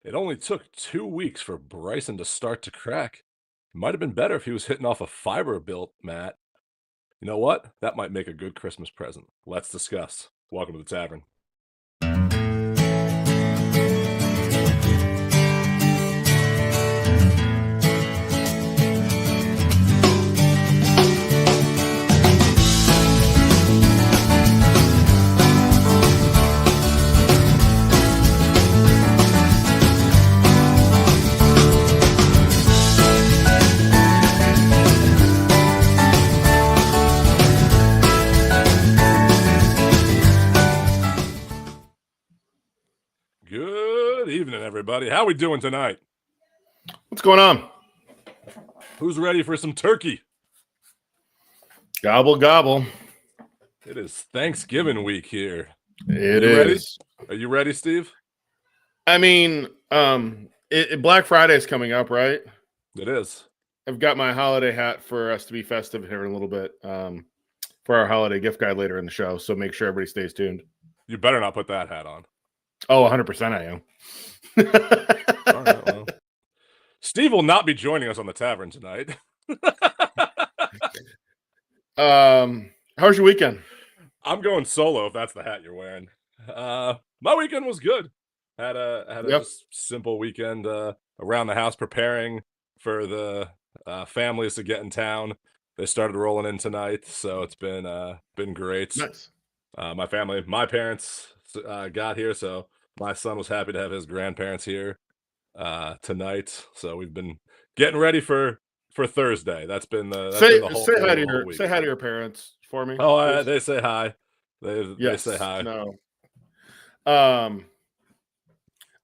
It only took 2 weeks for Bryson to start to crack. It might have been better if he was hitting off a Fiberbuilt, Matt. You know what? That might make a good Christmas present. Let's discuss. Welcome to the Tavern. Good evening, everybody. How we doing tonight? What's going on? Who's ready for some turkey? Gobble, gobble. It is Thanksgiving week here. It Ready? is. Are you ready, Steve? I mean, Black Friday is coming up, right? It is. I've got my holiday hat for us to be festive here in a little bit for our holiday gift guide later in the show. So make sure everybody stays tuned. You better not put that hat on. Oh, 100% I am. All right, well. Steve will not be joining us on the Tavern tonight. How's your weekend? I'm going solo if that's the hat you're wearing. My weekend was good. Had a just simple weekend around the house preparing for the families to get in town. They started rolling in tonight, so it's been great. Nice. My parents got here, so my son was happy to have his grandparents here tonight. So we've been getting ready for Thursday. That's been the whole week. Say hi to your parents for me. Oh, they say hi. They say hi. No. I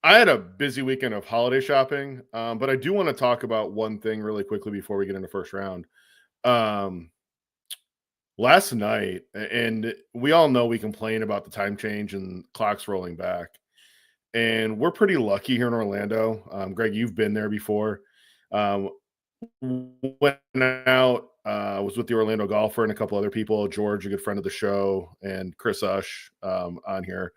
had a busy weekend of holiday shopping, but I do want to talk about one thing really quickly before we get into first round. Last night, and we all know we complain about the time change and clocks rolling back, and we're pretty lucky here in Orlando. Greg, you've been there before. Went out, was with the Orlando Golfer and a couple other people, George, a good friend of the show, and Chris Ush on here.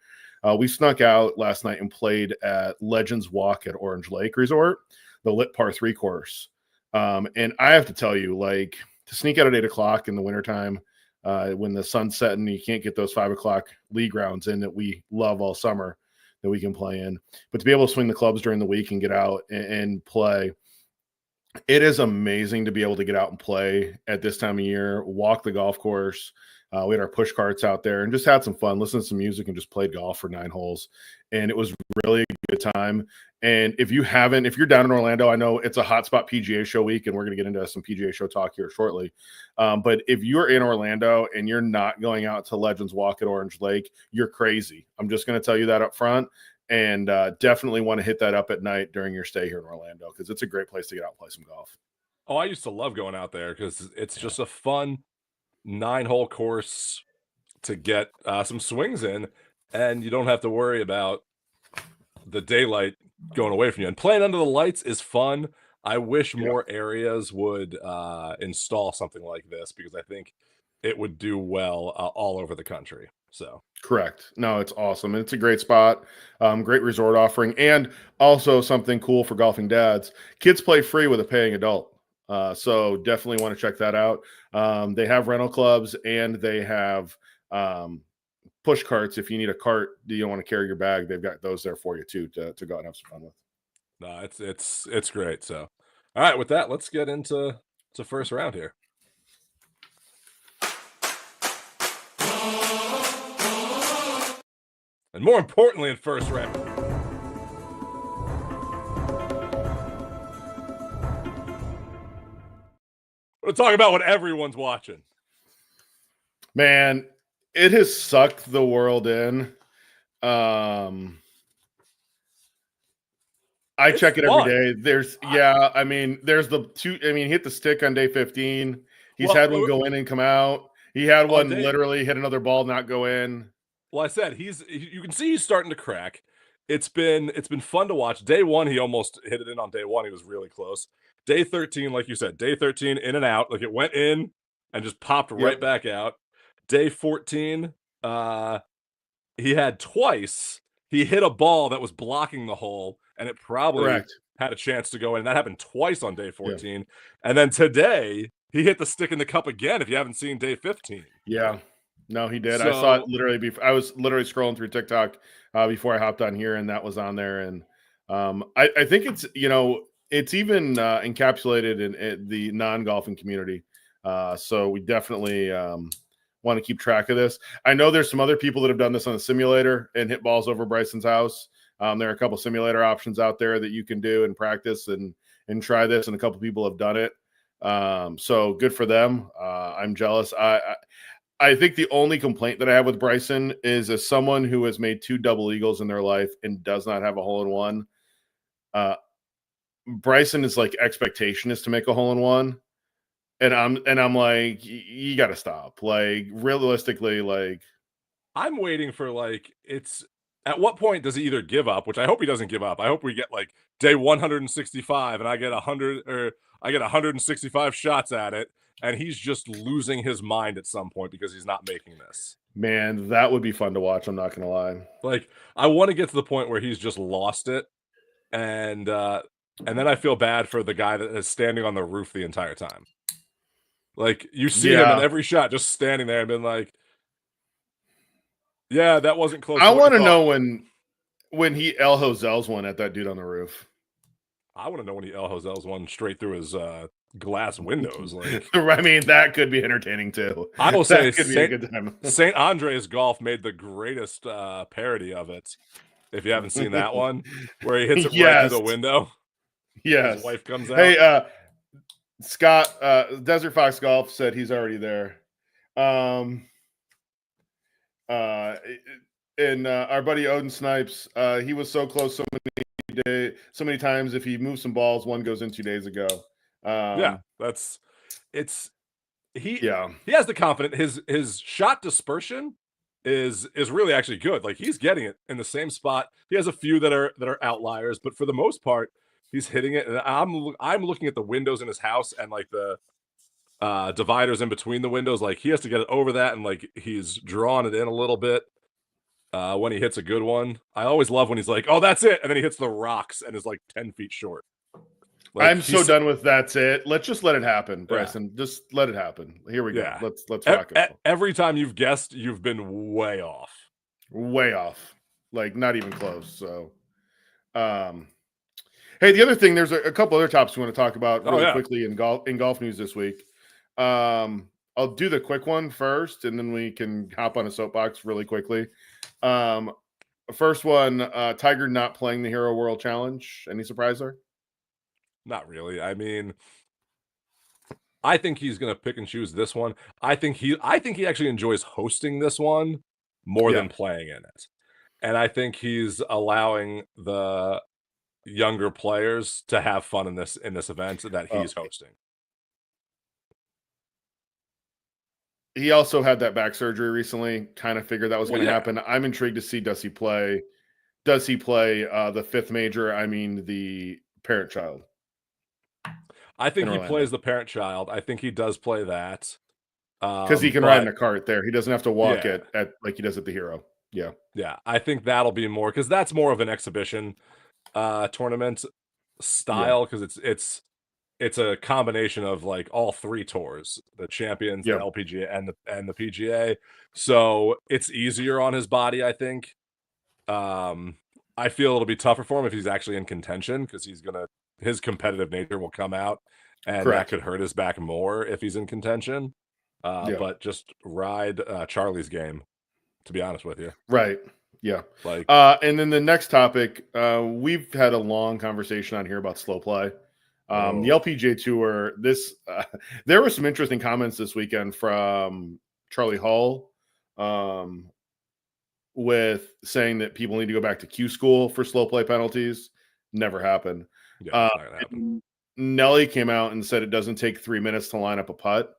We snuck out last night and played at Legends Walk at Orange Lake Resort, the lit par 3 course. And I have to tell you, like, to sneak out at 8 o'clock in the wintertime when the sun's setting, you can't get those 5 o'clock league rounds in that we love all summer that we can play in. But to be able to swing the clubs during the week and get out and play, it is amazing to be able to get out and play at this time of year, walk the golf course. We had our push carts out there and just had some fun, listened to some music and just played golf for 9 holes. And it was really a good time. And if you're down in Orlando, I know it's a hotspot PGA Show week, and we're going to get into some PGA Show talk here shortly. But if you're in Orlando and you're not going out to Legends Walk at Orange Lake, you're crazy. I'm just going to tell you that up front. And definitely want to hit that up at night during your stay here in Orlando, because it's a great place to get out and play some golf. Oh, I used to love going out there because it's just a fun 9-hole course to get some swings in, and you don't have to worry about the daylight going away from you. And playing under the lights is fun. I wish more areas would install something like this, because I think it would do well all over the country. So correct. No, it's awesome. And it's a great spot. Great resort offering, and also something cool for golfing dads. Kids play free with a paying adult. So definitely want to check that out. They have rental clubs, and they have push carts. If you need a cart, you don't want to carry your bag, they've got those there for you too, to go out and have some fun with. No, it's great. So, all right, with that, let's get into first round here. And more importantly, in first round, we'll talk about what everyone's watching. Man, it has sucked the world in. I check it every day. There's the two. I mean, he hit the stick on day 15. He's had one go in and come out. He had one literally hit another ball, not go in. Well, I said you can see he's starting to crack. It's been fun to watch. Day 1, he almost hit it in on day 1. He was really close. Day 13, like you said, day 13 in and out. Like, it went in and just popped right back out. Day 14, he had twice he hit a ball that was blocking the hole, and it probably Correct. had a chance to go in. That happened twice on day Yeah. 14. And then today, he hit the stick in the cup again, if you haven't seen day 15. Yeah. No, he did. I saw it So literally before. I was literally scrolling through TikTok before I hopped on here, and that was on there. And I think it's it's even encapsulated in the non-golfing community. So we definitely want to keep track of this. I know there's some other people that have done this on a simulator and hit balls over Bryson's house. There are a couple simulator options out there that you can do and practice and try this, and a couple people have done it. So good for them. I'm jealous. I think the only complaint that I have with Bryson is, as someone who has made 2 double eagles in their life and does not have a hole in one, Bryson is like, expectation is to make a hole in one. And I'm like, you got to stop. Like, realistically, like, I'm waiting for, like, it's at what point does he either give up, which I hope he doesn't give up. I hope we get like day 165 and I get 165 shots at it, and he's just losing his mind at some point because he's not making this. man, that would be fun to watch. I'm not gonna lie. Like, I want to get to the point where he's just lost it, and then I feel bad for the guy that is standing on the roof the entire time. Like, you see him in Yeah, every shot just standing there and been like, yeah, that wasn't close I to what want you to thought. know when he El Hosel's one at that dude on the roof. I want to know when he El Josel's one straight through his glass windows. Like, I mean, that could be entertaining too. I will say, That could be a good time. St. Andre's Golf made the greatest parody of it. If you haven't seen that one, where he hits it right Yes. through the window, Yes. his wife comes out. Hey, Scott, Desert Fox Golf said he's already there. And our buddy Odin Snipes, he was so close so many times. If he moves some balls, one goes in 2 days ago. Yeah, he Yeah. he has the confidence. His shot dispersion is really actually good. Like, he's getting it in the same spot. He has a few that are outliers, but for the most part, he's hitting it. And I'm looking at the windows in his house and like the dividers in between the windows. Like, he has to get it over that, and like he's drawing it in a little bit when he hits a good one. I always love when he's like, "Oh, that's it," and then he hits the rocks and is like 10 feet short. Like, I'm so done with that's it. Let's just let it happen, Yeah. Bryson. Just let it happen. Here we Yeah. go. Let's rock it. Every time you've guessed, you've been way off. Way off. Like, not even close. So hey, the other thing, there's a couple other topics we want to talk about really quickly in golf news this week. I'll do the quick one first, and then we can hop on a soapbox really quickly. First one, Tiger not playing the Hero World Challenge. Any surprise there? Not really. I mean, I think he's going to pick and choose this one. I think he actually enjoys hosting this one more than playing in it. And I think he's allowing the younger players to have fun in this event that he's hosting. He also had that back surgery recently. Kind of figured that was going to happen. I'm intrigued to see, does he play the 5th major? I mean, the Parent Child. I think he plays the Parent Child. I think he does play that. Because he can ride in a cart there. He doesn't have to walk at like he does at the Hero. Yeah. Yeah. I think that'll be more, because that's more of an exhibition tournament style, because it's a combination of like all 3 tours, the Champions, the LPGA, and the PGA. So it's easier on his body, I think. I feel it'll be tougher for him if he's actually in contention, because his competitive nature will come out, and that could hurt his back more if he's in contention. But just ride Charley's game, to be honest with you. Right. Yeah. Like, and then the next topic, we've had a long conversation on here about slow play. The LPGA Tour, there were some interesting comments this weekend from Charlie Hull, with saying that people need to go back to Q school for slow play penalties. Never happened. Yeah, it's not gonna happen. Nelly came out and said it doesn't take 3 minutes to line up a putt,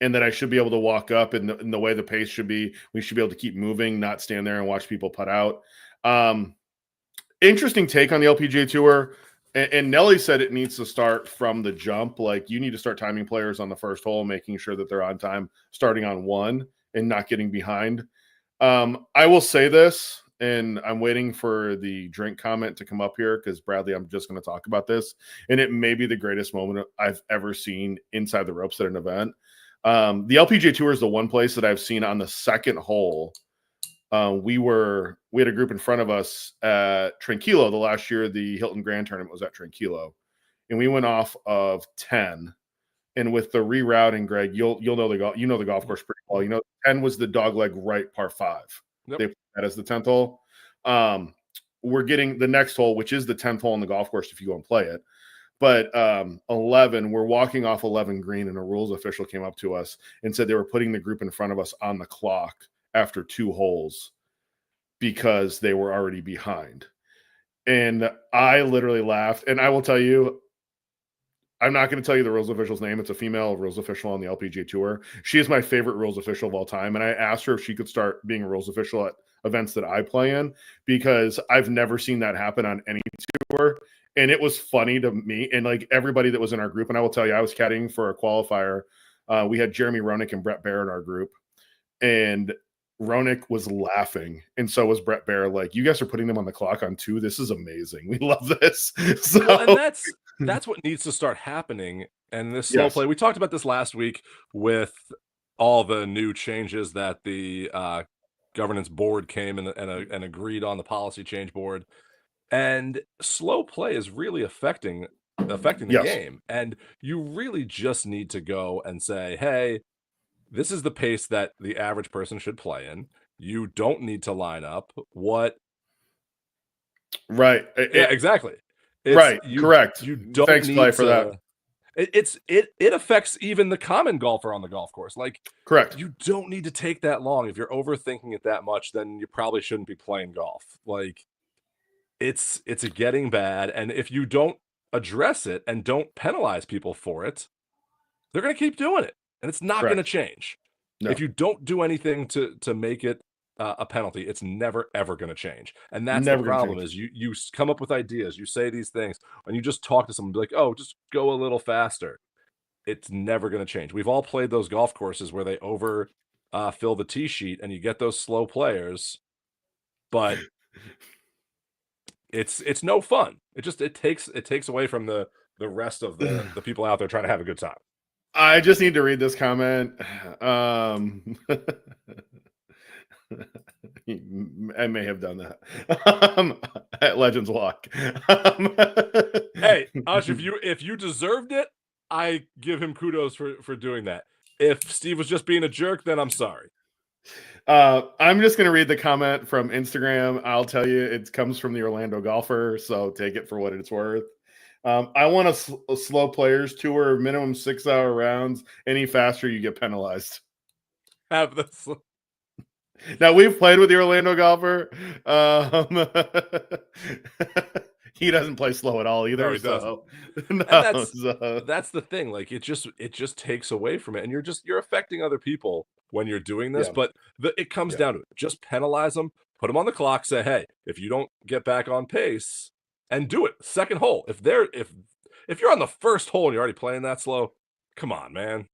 and that I should be able to walk up in the way the pace should be. We should be able to keep moving, not stand there and watch people putt out. Interesting take on the LPGA Tour. And Nelly said it needs to start from the jump. Like, you need to start timing players on the first hole, making sure that they're on time, starting on 1 and not getting behind. I will say this, and I'm waiting for the drink comment to come up here because Bradley, I'm just going to talk about this, and it may be the greatest moment I've ever seen inside the ropes at an event. The LPGA Tour is the one place that I've seen on the second hole. We had a group in front of us at Tranquilo the last year. The Hilton Grand Tournament was at Tranquilo, and we went off of 10. And with the rerouting, Greg, you'll know the golf course pretty well. You know, 10 was the dogleg right par 5. Yep. They put that as the 10th hole. We're getting the next hole, which is the 10th hole on the golf course if you go and play it. But 11, we're walking off 11 green, and a rules official came up to us and said they were putting the group in front of us on the clock after 2 holes because they were already behind. And I literally laughed. And I will tell you, I'm not going to tell you the rules official's name. It's a female rules official on the LPGA Tour. She is my favorite rules official of all time. And I asked her if she could start being a rules official at events that I play in because I've never seen that happen on any tour. And it was funny to me and like everybody that was in our group. And I will tell you, I was caddying for a qualifier. We had Jeremy Roenick and Brett Baer in our group. And Roenick was laughing. And so was Brett Baer. Like, you guys are putting them on the clock on 2. This is amazing. We love this. So, well, and that's what needs to start happening. And this slow play, we talked about this last week with all the new changes that the governance board came and agreed on, the policy change board. And slow play is really affecting the game. And you really just need to go and say, hey, this is the pace that the average person should play in. You don't need to line up. What? Right. Yeah, exactly. Correct. You don't Thanks, need Clay, for that. It affects even the common golfer on the golf course. Like, correct. You don't need to take that long. If you're overthinking it that much, then you probably shouldn't be playing golf. Like, it's getting bad. And if you don't address it and don't penalize people for it, they're going to keep doing it. And it's not going to change. No. If you don't do anything to make it a penalty, it's never, ever going to change. And that's the problem is you come up with ideas, you say these things, and you just talk to someone, be like, oh, just go a little faster. It's never going to change. We've all played those golf courses where they fill the tee sheet and you get those slow players, but it's no fun. It takes away from the rest of the people out there trying to have a good time. I just need to read this comment. I may have done that at Legends Walk. Hey, Ash, if you deserved it, I give him kudos for doing that. If Steve was just being a jerk, then I'm sorry. I'm just going to read the comment from Instagram. I'll tell you, it comes from the Orlando Golfer, so take it for what it's worth. I want a slow players tour, minimum 6-hour rounds. Any faster, you get penalized. Have this. Now, we've played with the Orlando Golfer. He doesn't play slow at all either. No, he doesn't. That's the thing. Like, it just takes away from it, and you're affecting other people when you're doing this. But it comes down to it. Just penalize them, put them on the clock. Say, hey, if you don't get back on pace. And do it. Second hole. If you're on the first hole and you're already playing that slow, come on, man.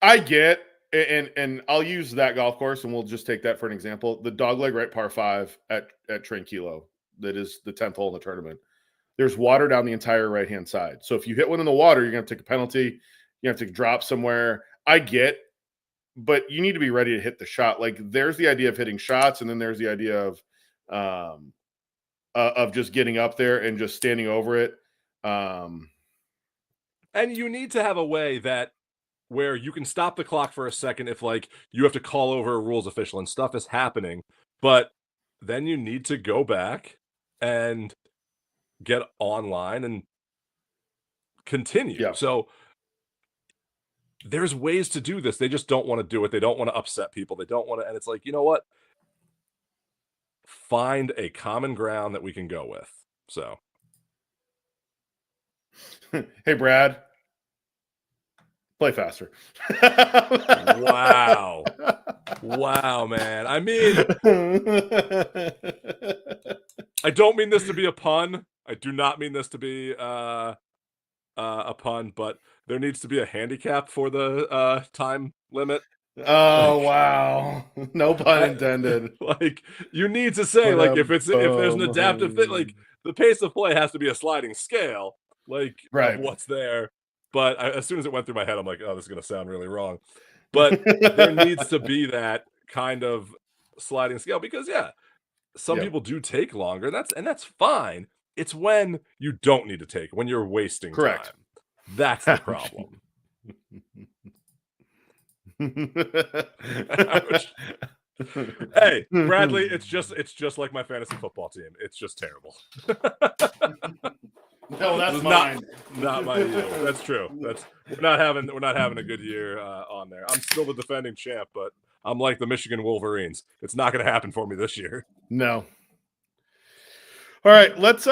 I get, and I'll use that golf course, and we'll just take that for an example. The dogleg right par 5 at Tranquilo, that is the 10th hole in the tournament. There's water down the entire right-hand side. So if you hit one in the water, you're going to take a penalty. You have to drop somewhere. I get, but you need to be ready to hit the shot. Like, there's the idea of hitting shots, and then there's the idea of just getting up there and just standing over it. And you need to have a way that where you can stop the clock for a second if, like, you have to call over a rules official and stuff is happening, but then you need to go back and get online and continue. Yeah. So there's ways to do this. They just don't want to do it. They don't want to upset people. They don't want to, and it's like, you know what? Find a common ground that we can go with. So, hey, Brad, play faster. Wow, man. I mean, I don't mean this to be a pun. I do not mean this to be a pun, but there needs to be a handicap for the time limit. Oh wow! No pun intended. Like you need to say like if there's an adaptive thing, like Boom. the pace of play has to be a sliding scale, like of Right. what's there. But as soon as it went through my head, I'm like, oh, this is gonna sound really wrong. But there needs to be that kind of sliding scale because yeah, some Yep. people do take longer. That's fine. It's when you don't need to take, when you're wasting Correct. time. That's the problem. Ouch. Hey, Bradley, it's just like my fantasy football team. It's just terrible. No, that's This is mine. not my year. That's true. We're not having a good year on there. I'm still the defending champ, but I'm like the Michigan Wolverines. It's not going to happen for me this year. No. All right, let's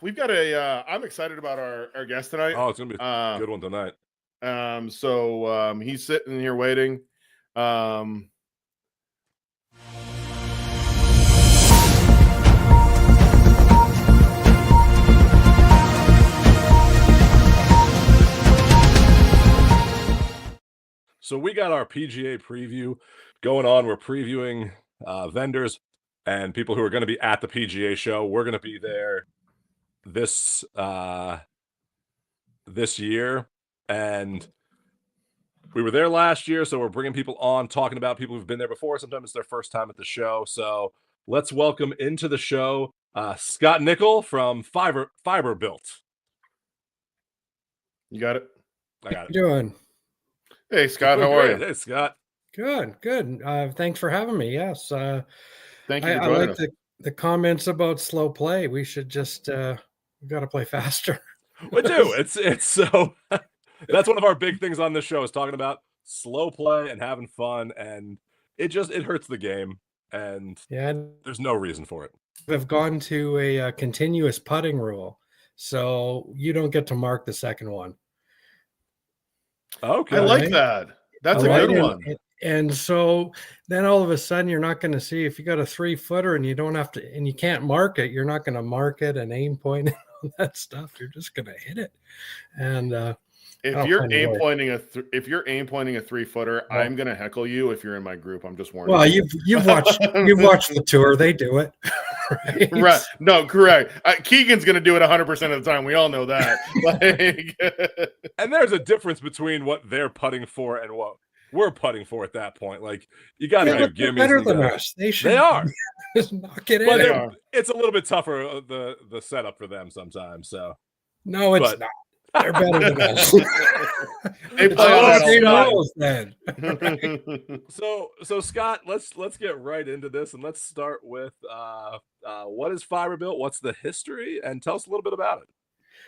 we've got I'm excited about our guest tonight. Oh, it's going to be a good one tonight. So he's sitting here waiting. So we got our PGA preview going on. We're previewing vendors and people who are going to be at the PGA show. We're going to be there this year, and we were there last year, so we're bringing people on, talking about people who've been there before. Sometimes it's their first time at the show. So let's welcome into the show Scott Nichol from Fiberbuilt. You got it? I got it. Doing? Hey, Scott, how are you? Hey, Scott. Good. Thanks for having me. Yes. Thank you for I joining like us. the comments about slow play. We should just we got to play faster. We do. It's so that's one of our big things on this show is talking about slow play and having fun, and it hurts the game, and Yeah, there's no reason for it. we've gone to a continuous putting rule, so you don't get to mark the second one. Okay. I like Right. that. That's a Right? good And- one. And so then all of a sudden you're not going to see if you got a 3-footer and you don't have to, and you can't mark it. You're not going to mark it and aim point and all that stuff. You're just going to hit it. And If you're aim pointing a 3-footer, I'm gonna heckle you if you're in my group. I'm just warning. well, you. you've watched the tour. They do it. Right. Right? No, correct. Keegan's gonna do it 100% of the time. We all know that. Like, And there's a difference between what they're putting for and what we're putting for at that point. Like you got to Yeah, do but they're gimmies. better and than you gotta- us. They should. They are, just knock it but in. They they're- are. it's a little bit tougher the setup for them sometimes. So No, it's but- not. They're better than us. They It's play all on the same Scott. rules then. So Scott, let's get right into this, and let's start with what is Fiberbuilt? What's the history, and tell us a little bit about it.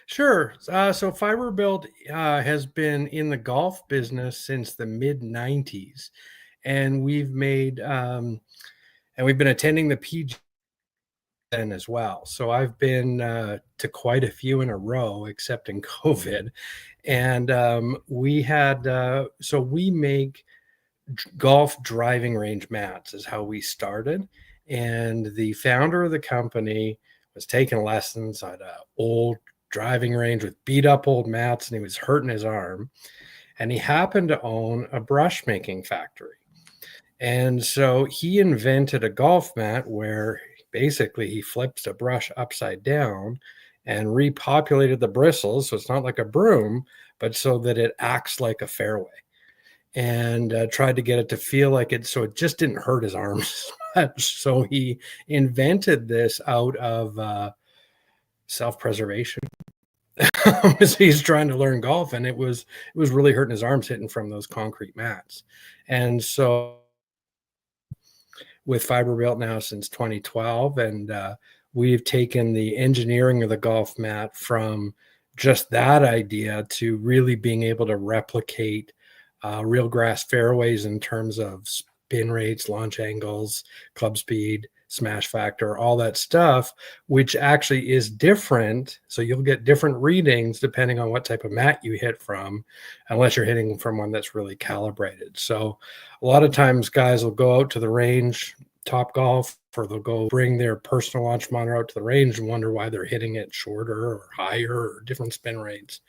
Sure. So Fiberbuilt has been in the golf business since the mid 90s, and we've made and we've been attending the PGA then as well. So I've been to quite a few in a row, except in COVID, and we had so we make golf driving range mats is how we started, and the founder of the company was taking lessons at an old driving range with beat up old mats, and he was hurting his arm, and he happened to own a brush making factory, and so he invented a golf mat where basically he flips a brush upside down and repopulated the bristles, so it's not like a broom, but so that it acts like a fairway, and tried to get it to feel like it, so it just didn't hurt his arms much. So he invented this out of self-preservation. So he's trying to learn golf, and it was really hurting his arms hitting from those concrete mats. And so with Fiberbuilt now since 2012, and we've taken the engineering of the golf mat from just that idea to really being able to replicate real grass fairways in terms of spin rates, launch angles, club speed, smash factor, all that stuff, which actually is different. So you'll get different readings depending on what type of mat you hit from, unless you're hitting from one that's really calibrated. So a lot of times guys will go out to the range, Top Golf, or they'll go bring their personal launch monitor out to the range and wonder why they're hitting it shorter or higher or different spin rates.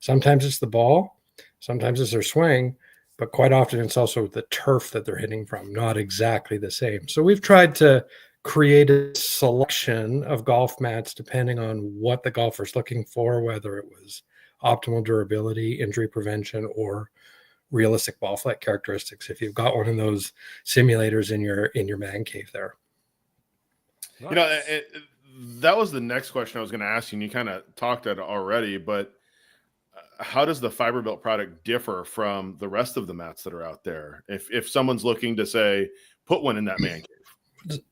Sometimes it's the ball, sometimes it's their swing, but quite often it's also the turf that they're hitting from, not exactly the same. So we've tried to create a selection of golf mats depending on what the golfer's looking for, whether it was optimal durability, injury prevention, or realistic ball flight characteristics. If you've got one of those simulators in your man cave there. Nice. You know, that was the next question I was going to ask you, and you kind of talked at it already, but how does the Fiberbuilt product differ from the rest of the mats that are out there? If someone's looking to, say, put one in that man cave.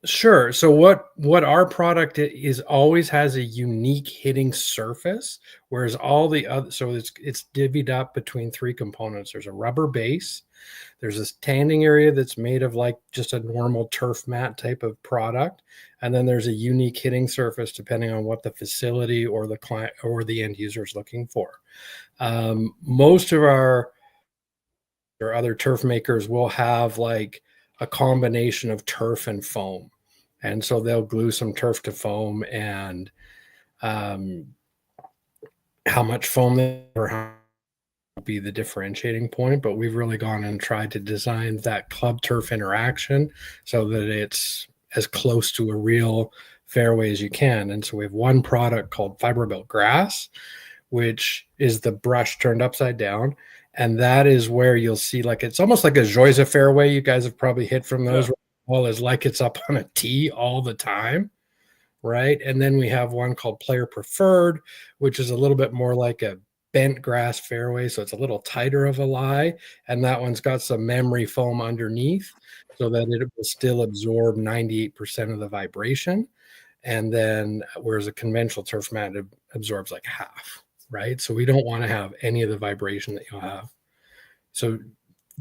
Sure. So what our product is always has a unique hitting surface, whereas all the other, so it's divvied up between three components. There's a rubber base. There's this tanding area that's made of like just a normal turf mat type of product. And then there's a unique hitting surface depending on what the facility or the client or the end user is looking for. Most of our or other turf makers will have like a combination of turf and foam. And so they'll glue some turf to foam, and how much foam they will be the differentiating point. But we've really gone and tried to design that club turf interaction so that it's as close to a real fairway as you can. And so we have one product called Fiberbuilt Grass, which is the brush turned upside down. And that is where you'll see, like, it's almost like a Joyza fairway. You guys have probably hit from those. Yeah. Well, is like it's up on a tee all the time, right? And then we have one called Player Preferred, which is a little bit more like a bent grass fairway. So it's a little tighter of a lie. And that one's got some memory foam underneath so that it will still absorb 98% of the vibration. And then whereas a conventional turf mat absorbs like half, right? So we don't want to have any of the vibration that you'll have. So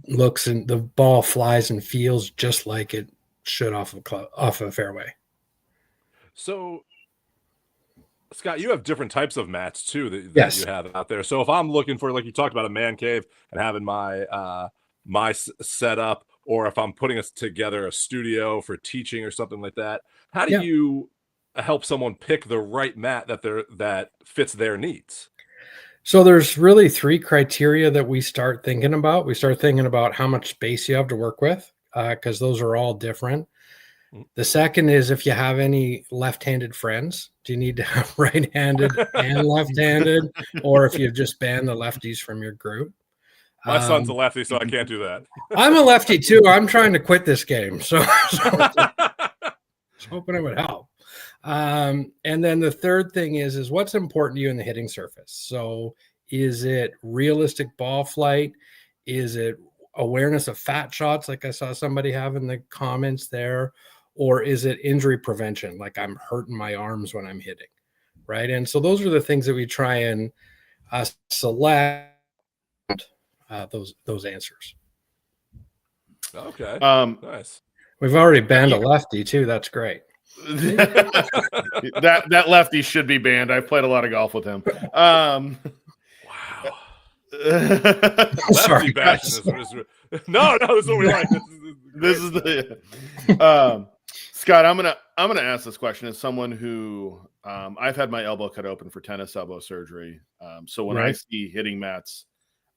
looks and the ball flies and feels just like it should off of a fairway. So, Scott, you have different types of mats too that yes. you have out there. So if I'm looking for, like you talked about, a man cave and having my my setup, or if I'm putting together a studio for teaching or something like that, how do you help someone pick the right mat that fits their needs? So there's really three criteria that we start thinking about. We start thinking about how much space you have to work with, because those are all different. The second is if you have any left-handed friends, do you need to have right-handed and left-handed, or if you've just banned the lefties from your group? My son's a lefty, so I can't do that. I'm a lefty too. I'm trying to quit this game, so I was hoping it would help. And then the third thing is what's important to you in the hitting surface. So is it realistic ball flight? Is it awareness of fat shots, like I saw somebody have in the comments there? Or is it injury prevention, like I'm hurting my arms when I'm hitting, right? And so those are the things that we try and select those answers. Okay, nice. We've already banned a lefty too. That's great. that lefty should be banned. I've played a lot of golf with him. Wow. Sorry, no, this is what we like. This is the Scott. I'm gonna ask this question as someone who I've had my elbow cut open for tennis elbow surgery. So when I see hitting mats,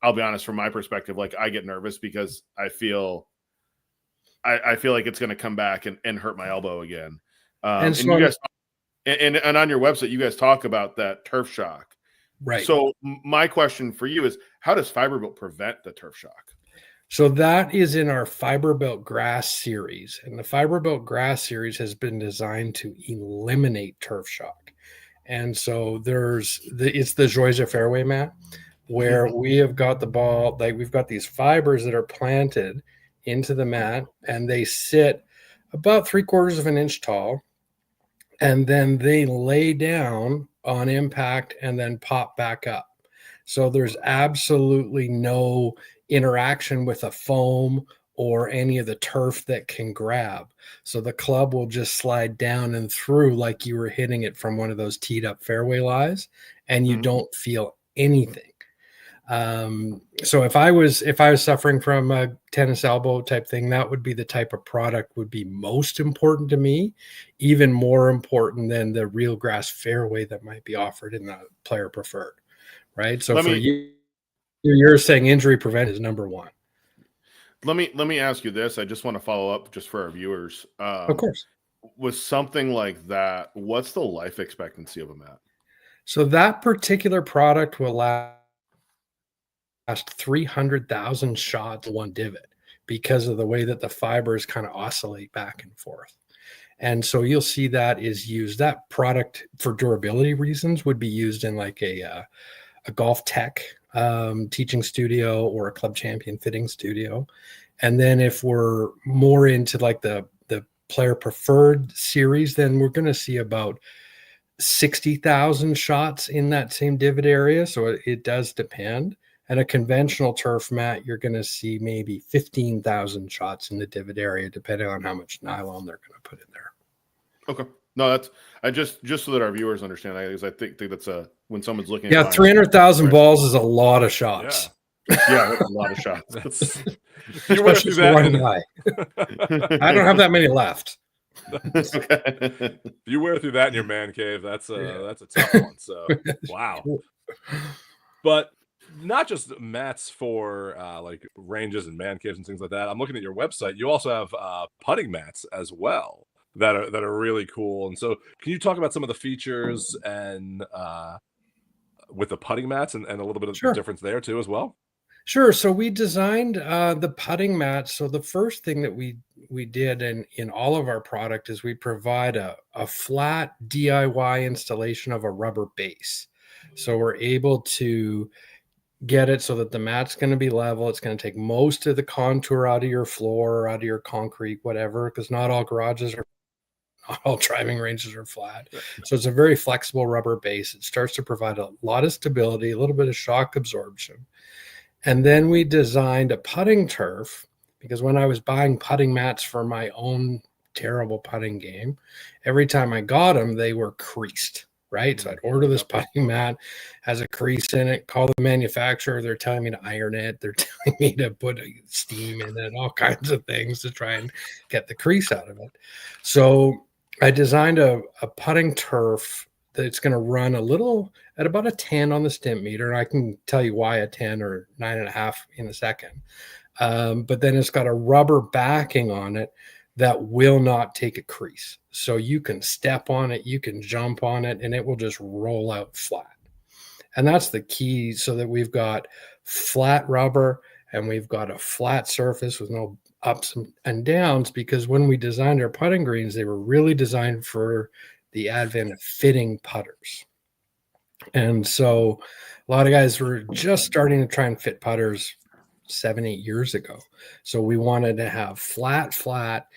I'll be honest, from my perspective, like I get nervous because I feel like it's going to come back and hurt my elbow again. And you guys, and on your website, you guys talk about that turf shock. Right. So my question for you is, how does Fiberbuilt prevent the turf shock? So that is in our Fiberbuilt Grass series. And the Fiberbuilt Grass series has been designed to eliminate turf shock. And so it's the Joyza fairway mat where we have got the ball, like we've got these fibers that are planted into the mat, and they sit about 3/4 of an inch tall, and then they lay down on impact and then pop back up. So there's absolutely no interaction with a foam or any of the turf that can grab. So the club will just slide down and through like you were hitting it from one of those teed up fairway lies, and you don't feel anything. So if I was suffering from a tennis elbow type thing, that would be the type of product would be most important to me, even more important than the real grass fairway that might be offered in the Player Preferred, right? So you're saying injury prevent is number one. Let me ask you this. I just want to follow up just for our viewers. Of course. With something like that, what's the life expectancy of a mat? So that particular product will last 300,000 shots one divot because of the way that the fibers kind of oscillate back and forth. And so you'll see that is used. That product for durability reasons would be used in like a golf tech teaching studio or a club champion fitting studio. And then if we're more into like the player preferred series, then we're going to see about 60,000 shots in that same divot area. So it does depend. And a conventional turf mat, you're going to see maybe 15,000 shots in the divot area, depending on how much nylon they're going to put in there. Okay. No, that's just so that our viewers understand. I think that's when someone's looking. Yeah, at 300,000 balls is a lot of shots. Yeah, that's a lot of shots. You wear through that. One guy. I don't have that many left. Okay. You wear through that in your man cave. That's a tough one. So wow. But not just mats for like ranges and man caves and things like that. I'm looking at your website. You also have putting mats as well that are really cool. And so, can you talk about some of the features and with the putting mats and a little bit of the difference there too as well? Sure. So we designed the putting mats. So the first thing that we did in all of our product is we provide a flat DIY installation of a rubber base. So we're able to get it so that the mat's going to be level. It's going to take most of the contour out of your floor, out of your concrete, whatever, because not all garages are, not all driving ranges are flat. So it's a very flexible rubber base. It starts to provide a lot of stability, a little bit of shock absorption. And then we designed a putting turf, because when I was buying putting mats for my own terrible putting game, every time I got them, they were creased. Right. So I'd order this putting mat, has a crease in it, call the manufacturer. They're telling me to iron it. They're telling me to put steam in it, all kinds of things to try and get the crease out of it. So I designed a putting turf that's going to run a little at about a 10 on the stimp meter. And I can tell you why a 10 or 9.5 in a second. But then it's got a rubber backing on it that will not take a crease. So you can step on it, you can jump on it, and it will just roll out flat. And that's the key, so that we've got flat rubber and we've got a flat surface with no ups and downs, because when we designed our putting greens, they were really designed for the advent of fitting putters. And so a lot of guys were just starting to try and fit putters 7-8 years ago. So we wanted to have flat.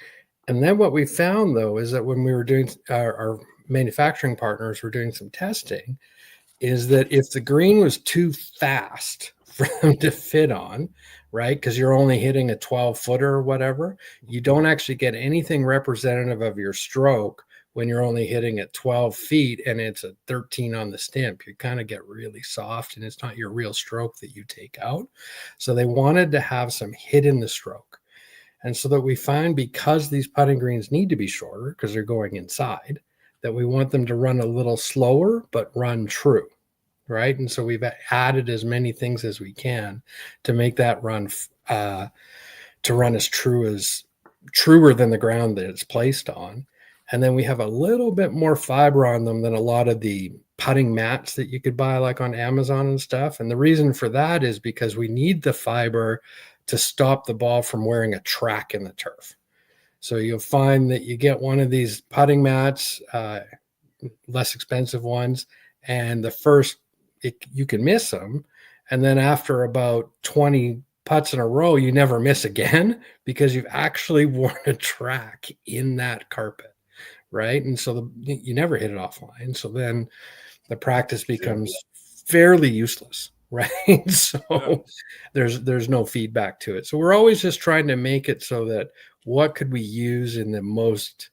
And then what we found, though, is that when we were doing our manufacturing partners were doing some testing, is that if the green was too fast for them to fit on, right, because you're only hitting a 12-footer or whatever, you don't actually get anything representative of your stroke when you're only hitting at 12 feet and it's a 13 on the stimp. You kind of get really soft and it's not your real stroke that you take out. So they wanted to have some hit in the stroke. And so that we find, because these putting greens need to be shorter because they're going inside, that we want them to run a little slower but run true, right? And so we've added as many things as we can to make that run to run as truer than the ground that it's placed on. And then we have a little bit more fiber on them than a lot of the putting mats that you could buy like on Amazon and stuff. And the reason for that is because we need the fiber to stop the ball from wearing a track in the turf. So you'll find that you get one of these putting mats, less expensive ones, and the first, you can miss them. And then after about 20 putts in a row, you never miss again because you've actually worn a track in that carpet, right? And so you never hit it offline. So then the practice becomes fairly useless. Right. So there's no feedback to it. So we're always just trying to make it so that what could we use in the most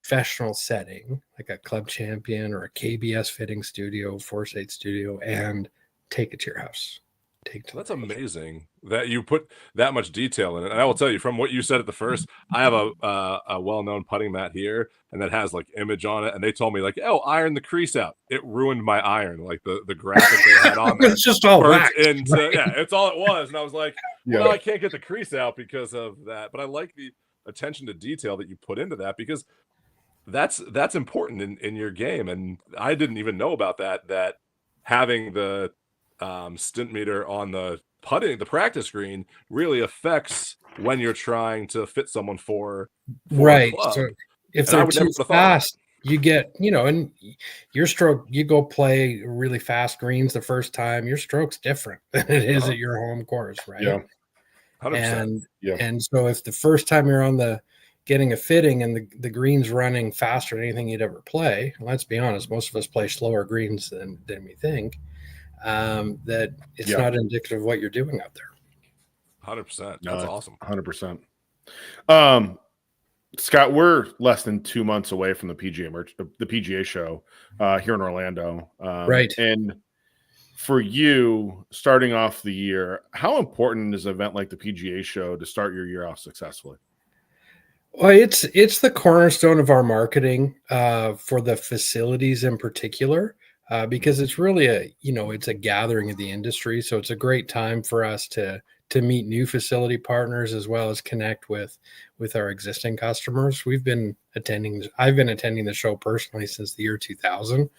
professional setting, like a club champion or a KBS fitting studio, Foresight studio, and take it to your house. take to That's the page. amazing that you put that much detail in it. And I will tell you, from what you said at the first, I have a well-known putting mat here, and that has like image on it. And they told me like, "Oh, iron the crease out." It ruined my iron. Like the graphic they had on there It's just all burnt wax. into yeah, it's all it was. And I was like, well, Yeah. now I can't get the crease out because of that. But I like the attention to detail that you put into that, because that's important in your game. And I didn't even know about that having the stint meter on the practice green really affects when you're trying to fit someone for a Right. club. So if And I they're would too never have thought of that. fast, you get, and your stroke, you go play really fast greens the first time, your stroke's different than it is Uh-huh. at your home course, right? Yeah. 100%. And Yeah. and so if the first time you're on the getting a fitting and the green's running faster than anything you'd ever play, and let's be honest, most of us play slower greens than we think, that it's Yeah. not indicative of what you're doing out there. 100%. No, That's it's awesome. 100%. Scott, we're less than 2 months away from the PGA show here in Orlando. Right. And for you, starting off the year, how important is an event like the PGA show to start your year off successfully? Well, it's the cornerstone of our marketing for the facilities in particular, because it's really it's a gathering of the industry. So it's a great time for us to meet new facility partners as well as connect with our existing customers. I've been attending the show personally since the year 2000,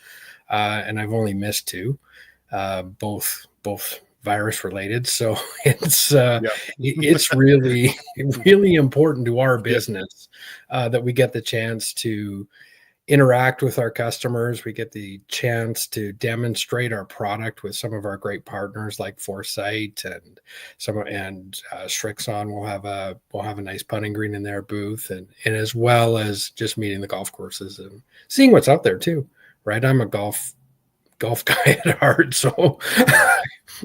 and I've only missed two, both virus related. So it's really, really important to our business that we get the chance to interact with our customers. We get the chance to demonstrate our product with some of our great partners like Foresight and Strixon. We'll have a nice putting green in their booth, and as well as just meeting the golf courses and seeing what's out there too. Right, I'm a golf guy at heart, so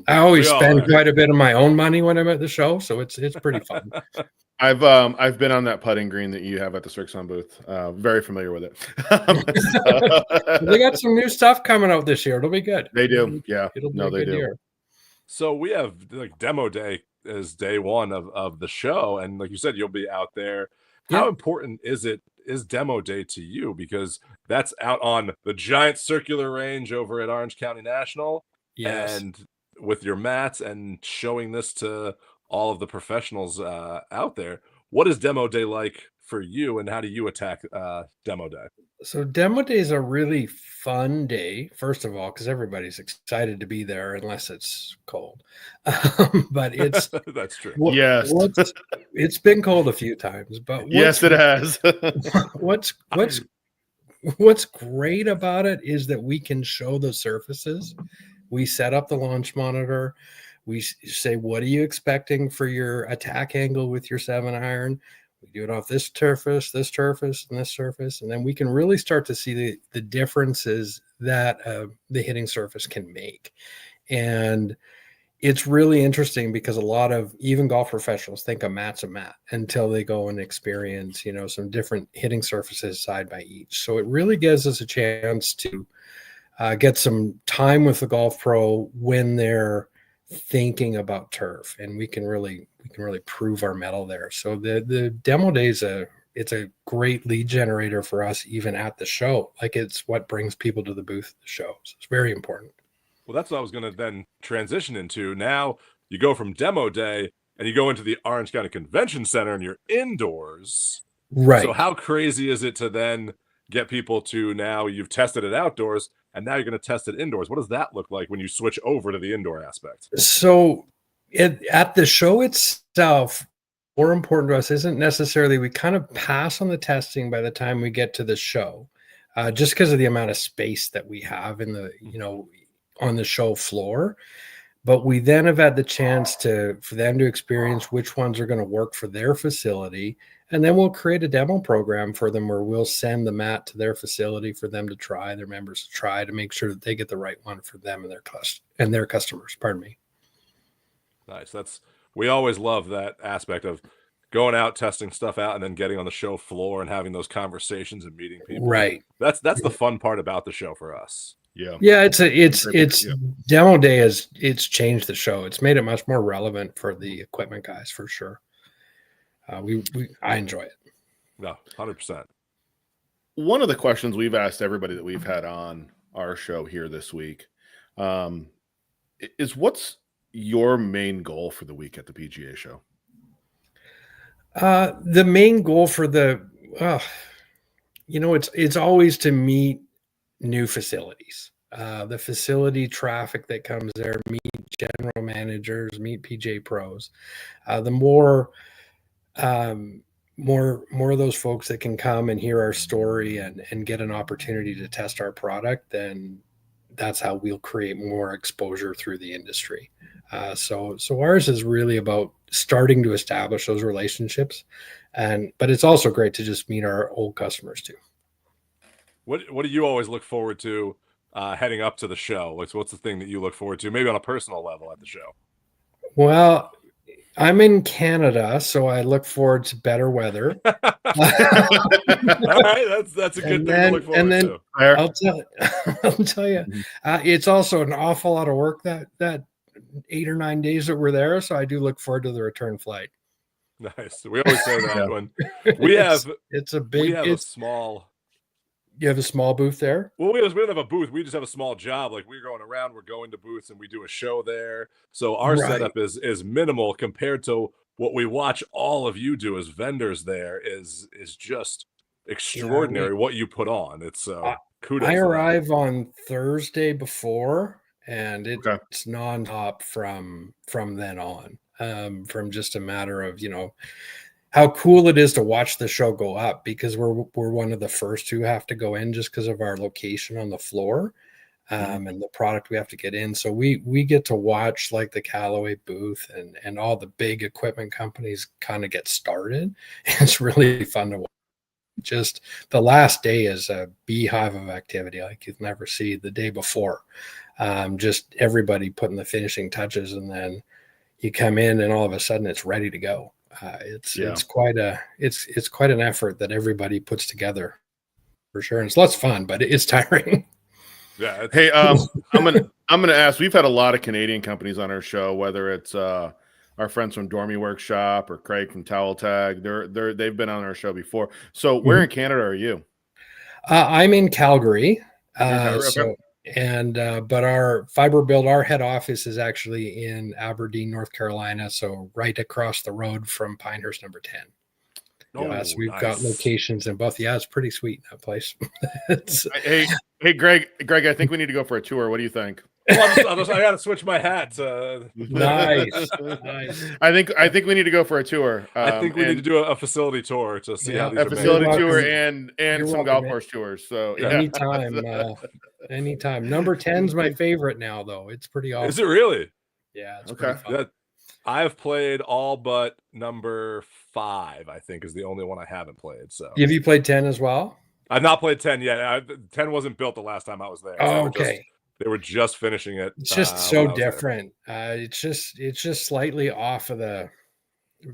I always spend quite a bit of my own money when I'm at the show, so it's pretty fun. I've been on that putting green that you have at the Strixon booth. Very familiar with it. They got some new stuff coming out this year. It'll be good. They do, yeah. It'll be No, a they good do. year. So we have like demo day as day one of the show, and like you said, you'll be out there. How important is demo day to you? Because that's out on the giant circular range over at Orange County National, and with your mats and showing this to all of the professionals out there. What is demo day like for you, and how do you attack demo day? So demo day is a really fun day, first of all, because everybody's excited to be there unless it's cold. But it's that's true. Yes. It's been cold a few times, but yes, it has. What's great about it is that we can show the surfaces. We set up the launch monitor. We say, what are you expecting for your attack angle with your 7-iron? We do it off this surface, and this surface. And then we can really start to see the differences that the hitting surface can make. And it's really interesting because a lot of even golf professionals think a mat's a mat until they go and experience, some different hitting surfaces side by each. So it really gives us a chance to get some time with the golf pro when they're thinking about turf, and we can really prove our mettle there. So the demo day it's a great lead generator for us even at the show. Like, it's what brings people to the booth at the show. So it's very important. Well, that's what I was going to then transition into. Now you go from demo day and you go into the Orange County Convention Center and you're indoors. Right. So how crazy is it to then get people to, now you've tested it outdoors and now you're going to test it indoors? What does that look like when you switch over to the indoor aspect? So at the show itself, more important to us isn't necessarily, we kind of pass on the testing by the time we get to the show, just because of the amount of space that we have in the, on the show floor. But we then have had the chance for them to experience which ones are going to work for their facility. And then we'll create a demo program for them where we'll send the mat to their facility for them to try, their members to try, to make sure that they get the right one for them and their customers. Pardon me. Nice. We always love that aspect of going out, testing stuff out, and then getting on the show floor and having those conversations and meeting people. Right. That's the fun part about the show for us. Yeah, it's Yeah. demo day it's changed the show. It's made it much more relevant for the equipment guys for sure. I enjoy it. No, 100%. One of the questions we've asked everybody that we've had on our show here this week is, what's your main goal for the week at the PGA Show? The main goal for it's always to meet new facilities. The facility traffic that comes there, meet general managers, meet PGA pros. The more of those folks that can come and hear our story and get an opportunity to test our product, then that's how we'll create more exposure through the industry. So ours is really about starting to establish those relationships, but it's also great to just meet our old customers too. What do you always look forward to heading up to the show? Like, so what's the thing that you look forward to, maybe on a personal level at the show? Well, I'm in Canada, so I look forward to better weather. All right, that's a good thing to look forward to. I'll tell you, it's also an awful lot of work that 8 or 9 days that we're there. So I do look forward to the return flight. Nice. We always say that when we have a small. You have a small booth there? Well, we don't have a booth. We just have a small job. Like, we're going around, we're going to booths, and we do a show there. So our setup is minimal compared to what we watch all of you do as vendors. There is just extraordinary what you put on. It's kudos. I arrive on Thursday before, and it's nonstop from then on. From just a matter of how cool it is to watch the show go up, because we're one of the first who have to go in just because of our location on the floor, and the product we have to get in. So we get to watch like the Callaway booth and all the big equipment companies kind of get started. It's really fun to watch. Just the last day is a beehive of activity like you'd never see the day before. Just everybody putting the finishing touches, and then you come in and all of a sudden it's ready to go. It's quite an effort that everybody puts together for sure. And it's lots of fun, but it's tiring. Yeah. Hey, I'm gonna ask. We've had a lot of Canadian companies on our show, whether it's our friends from Dormy Workshop or Craig from Towel Tag. They've been on our show before. So where in Canada are you? I'm in Calgary. Okay. But our Fiberbuilt, our head office is actually in Aberdeen, North Carolina, so right across the road from Pinehurst number 10. So we've got locations in both. Yeah, it's pretty sweet, that place. Hey, Greg, I think we need to go for a tour. What do you think? Well, I got to switch my hat. Nice. I think we need to go for a tour. I think we need to do a facility tour to see how these are facility made. tour and some golf course tours. So anytime. Number 10's my favorite now, though. It's pretty awesome. Is it really? Yeah, it's pretty fun. I've played all but number 5. I think is the only one I haven't played. So have you played 10 as well? I've not played 10 yet. 10 wasn't built the last time I was there. Oh, okay. They were just finishing it. It's just so different. It's just slightly off of the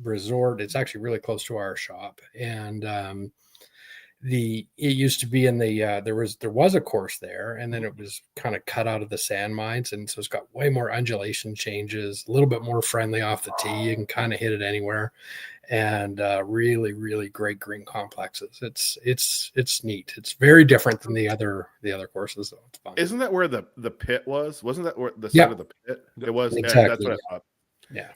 resort. It's actually really close to our shop, and it used to be in the there was a course there, and then it was kind of cut out of the sand mines, and so it's got way more undulation changes, a little bit more friendly off the tee. You can kind of hit it anywhere, and really, really great green complexes. It's neat. It's very different than the other courses, though. It's fun. Isn't that where the pit was? Wasn't that where the side of the pit? It was. Exactly. Yeah, that's what I thought. Yeah.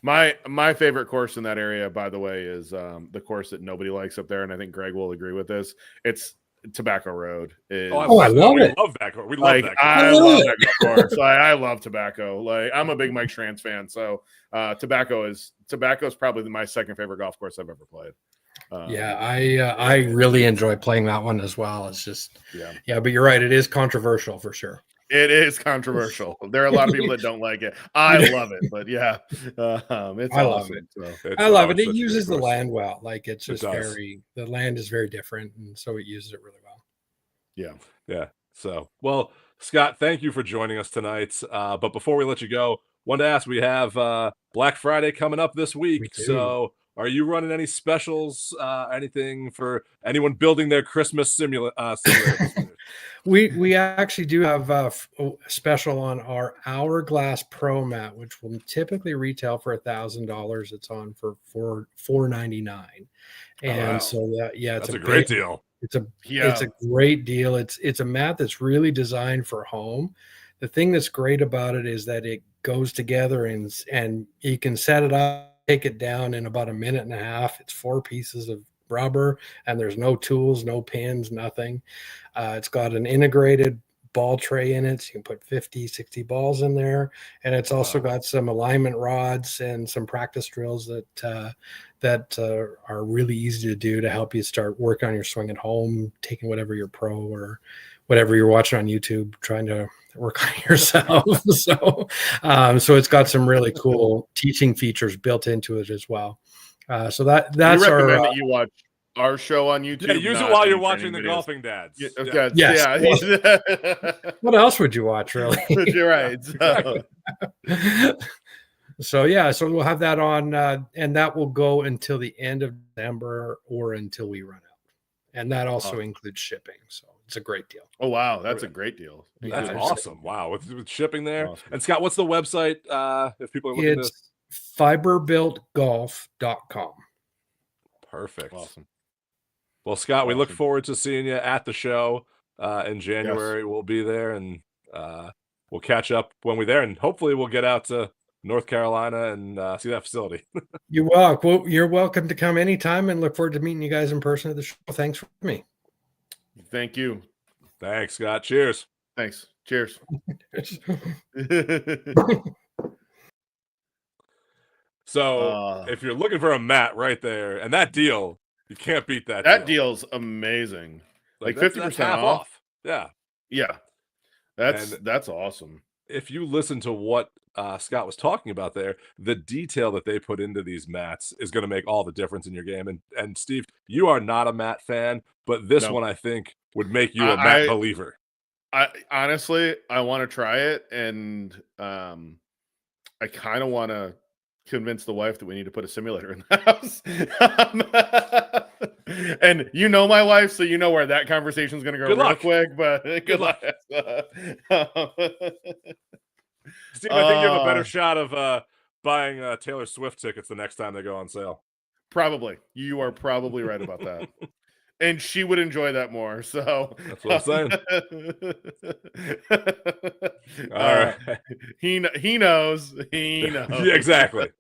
My favorite course in that area, by the way, is the course that nobody likes up there, and I think Greg will agree with this. It's Tobacco Road. I love it. We love that course. I love that course. I love Tobacco. Like, I'm a big Mike Schranz fan, so Tobacco is probably my second favorite golf course I've ever played. I really enjoy playing that one as well. It's just but you're right. It is controversial for sure. It is controversial. There are a lot of people that don't like it. I love it, but it's awesome. I love it. It uses the land well. Like, it's just the land is very different, and so it uses it really well. Yeah. So, well, Scott, thank you for joining us tonight. But before we let you go, wanted to ask, we have Black Friday coming up this week. So are you running any specials, anything for anyone building their Christmas simulator? We actually do have a special on our Hourglass Pro mat, which will typically retail for $1,000. It's on for $499, and wow. so yeah, it's That's a great big, deal. It's a great deal. It's a mat that's really designed for home. The thing that's great about it is that it goes together and you can set it up, take it down in about a minute and a half. It's 4 pieces of rubber, and there's no tools, no pins, nothing. It's got an integrated ball tray in it, so you can put 50, 60 balls in there, and it's also got some alignment rods and some practice drills that are really easy to do to help you start working on your swing at home, taking whatever you're pro or whatever you're watching on YouTube, trying to work on yourself. So it's got some really cool teaching features built into it as well. So that's we recommend that you watch our show on YouTube. Yeah, use it while you're watching the golfing dads. Yes. Yeah. What else would you watch, really? You're right. So we'll have that on, and that will go until the end of December or until we run out, and that also includes shipping. So it's a great deal. Oh wow, that's a great deal. That's awesome. Wow, with shipping there. Awesome. And Scott, what's the website if people are looking? It's fiberbuiltgolf.com. Perfect. Awesome. Well, Scott, we look forward to seeing you at the show in January. Yes. We'll be there, and we'll catch up when we're there, and hopefully we'll get out to North Carolina and see that facility. You're welcome. Well, you're welcome to come anytime, and look forward to meeting you guys in person at the show. Thanks for me. Thank you. Thanks, Scott. Cheers. Thanks. Cheers. So if you're looking for a mat right there, and that deal, you can't beat that. That deal's amazing. Like 50% off. Yeah. Yeah. That's awesome. If you listen to what Scott was talking about there, the detail that they put into these mats is going to make all the difference in your game. And Steve, you are not a mat fan, but this one I think would make you a mat believer. I honestly, I want to try it, and I kind of want to convince the wife that we need to put a simulator in the house. And you know my wife, so you know where that conversation is going to go real quick. But good luck. Steve, I think you have a better shot of buying Taylor Swift tickets the next time they go on sale. Probably. You are probably right about that. And she would enjoy that more. So that's what I'm saying. All right. He knows. He knows. Yeah, exactly.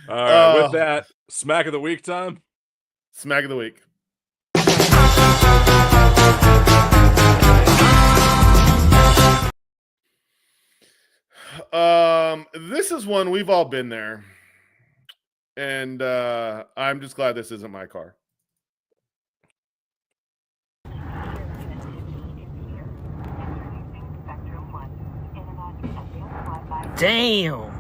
All right. With that, smack of the week time. Smack of the week. This is one we've all been there. And I'm just glad this isn't my car. Damn.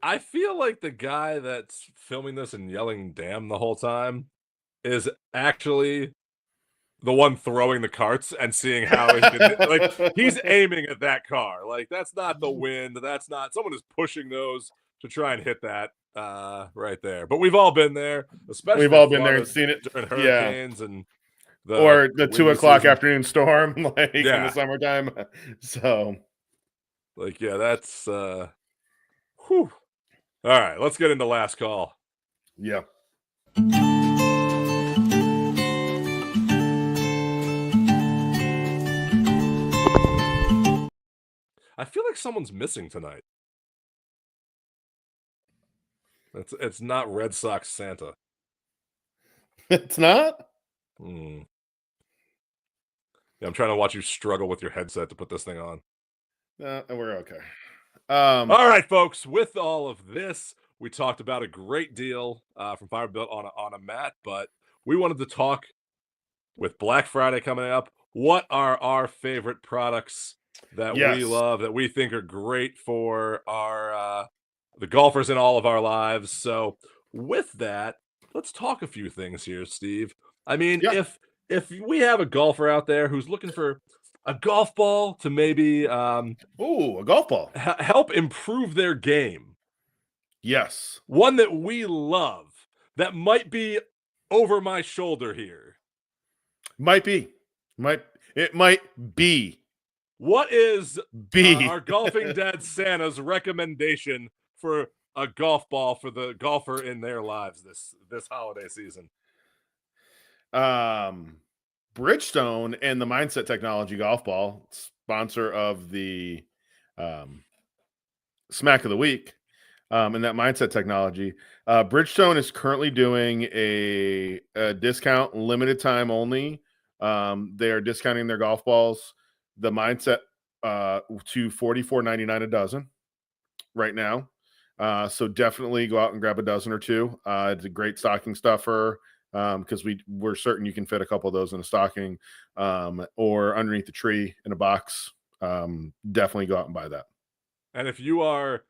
I feel like the guy that's filming this and yelling damn the whole time is actually the one throwing the carts and seeing how he can, like, he's aiming at that car. Like, that's not the wind. That's not, someone is pushing those to try and hit that right there. But we've all been there, especially we've all been there and seen it during hurricanes and the 2 o'clock afternoon storm, like in the summertime. So, like, yeah, that's whew. All right, let's get into last call. Yeah. I feel like someone's missing tonight. It's not Red Sox Santa. It's not? Yeah, I'm trying to watch you struggle with your headset to put this thing on. We're okay. All right, folks. With all of this, we talked about a great deal from Fiberbuilt on a mat, but we wanted to talk with Black Friday coming up. What are our favorite products that we love, that we think are great for our the golfers in all of our lives? So with that, let's talk a few things here, Steve. I mean, if we have a golfer out there who's looking for a golf ball to maybe a golf ball help improve their game, Yes. One that we love that might be over my shoulder here. Might be. It might be. What is Be. our golfing dad Santa's recommendation for a golf ball for the golfer in their lives this holiday season? Bridgestone and the Mindset Technology golf ball, sponsor of the Smack of the Week, and that Mindset Technology. Bridgestone is currently doing a discount, limited time only. They are discounting their golf balls, the Mindset, to $44.99 a dozen right now. So definitely go out and grab a dozen or two. It's a great stocking stuffer, because we're certain you can fit a couple of those in a stocking, or underneath the tree in a box. Definitely go out and buy that. And if you are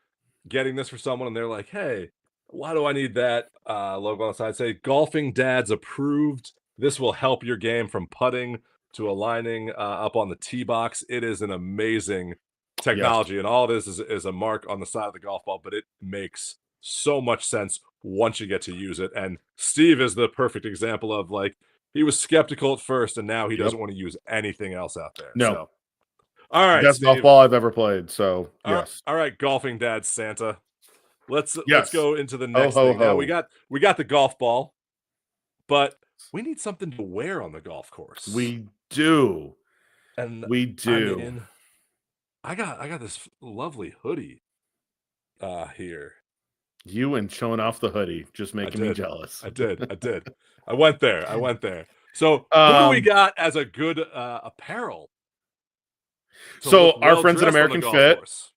getting this for someone and they're like, hey, why do I need that logo on the side? Say, Golfing Dad's approved. This will help your game from putting to aligning up on the tee box. It is an amazing technology. And all this is a mark on the side of the golf ball, but it makes so much sense once you get to use it. And Steve is the perfect example of, like, he was skeptical at first and now he doesn't want to use anything else out there. No. So, all right, Best golf ball I've ever played. So yes. All right, Golfing Dad Santa. Let's Yes. go into the next ho, thing. Now ho. we got the golf ball, but we need something to wear on the golf course. We do. And We do. I mean, I got this lovely hoodie here. You and showing off the hoodie, just making me jealous. I did. I went there. So who do we got as a good apparel? So our friends at well-dressed on the American golf Fit, course?